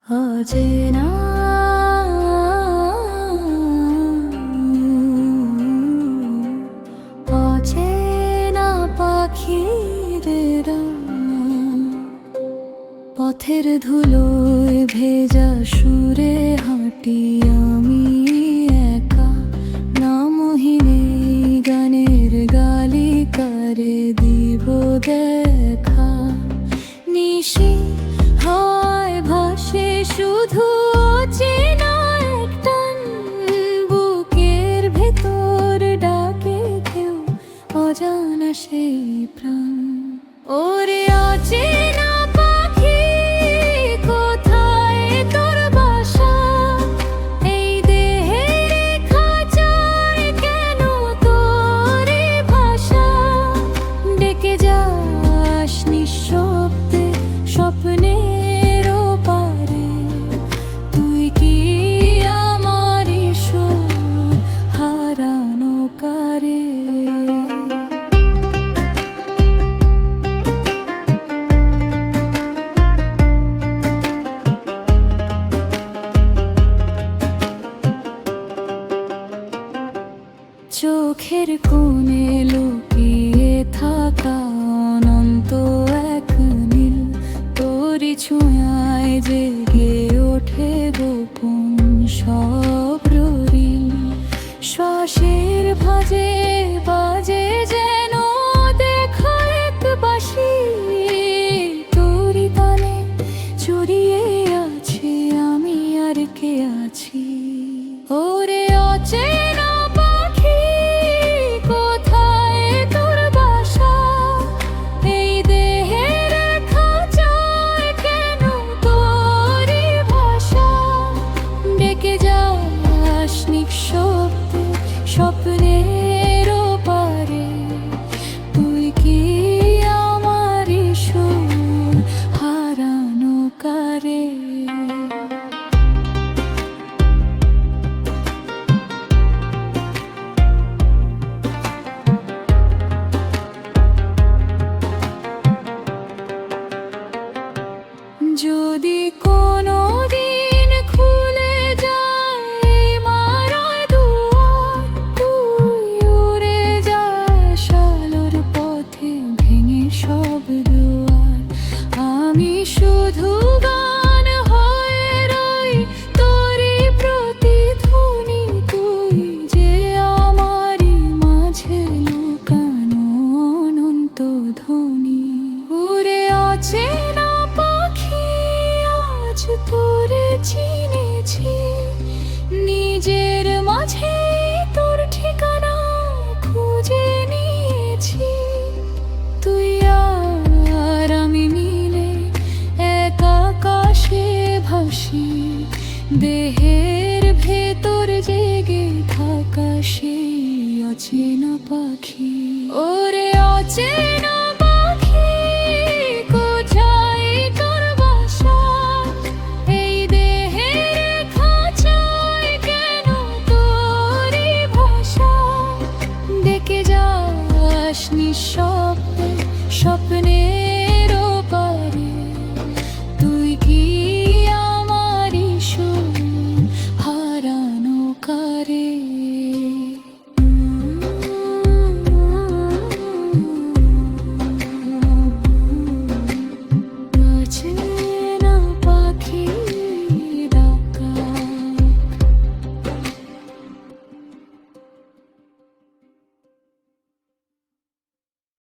অচেনা অচেনা পাখিদের পথের ধুলোয় ভেজা সুরে হাঁটি আমি একা, নামহীনে গানের গালি কারে দিব দেখা। নিশি হয় ভাসে শুধু অচেনা একটান, বুকের ভেতর ডাকে কেউ অজানা সেই প্রাণ। ওরে অচেনা পাখি কোথায় তোর বাসা, এই দেহের খাঁচায় কেন তোরে ভাষা। ডেকে যাস নিঃশব্দে স্বপ্নের পারে, তুই কি আমার সুর হারানো কারে। চোখের কোণে লুকিয়ে থাকা অনন্ত এক নীল, তোরি ছোঁয়ায় জেগে ওঠে গোপন সব রীল। শ্বাসের ভাঁজে বাজে যেন দেখা এক বাঁশি, তোরি তালে জড়িয়ে আছে আমি আর কে আছি। ওরে অচেনা পাখি কোথায় তোর বাসা, এই দেহের খাঁচায় কেন তোরি ভাষা। ডেকে যাস নিঃশব্দে স্বপ্নের পারে, তুই কি আমার সুর হারানো কারে। যদি কোনো দিন খুলে যায় মারার দুয়ার, তুই উড়ে যাস আলোর পথে ভেঙে সব দুয়ার। আমি শুধু গান হয়ে রই তোরই প্রতিধ্বনি, তুই যে আমারই মাঝে লুকানো অনন্ত ধ্বনি। উড়ে অচেনা পাখি আজ তোরে চিনেছি, নিজের মাঝে তোর ঠিকানা খুঁজে নিয়েছি। তুই আর আমি মিলে এক আকাশে ভাসি, দেহের ভেতর জেগে থাকা সেই অচেনা পাখি। ওরে অচেনা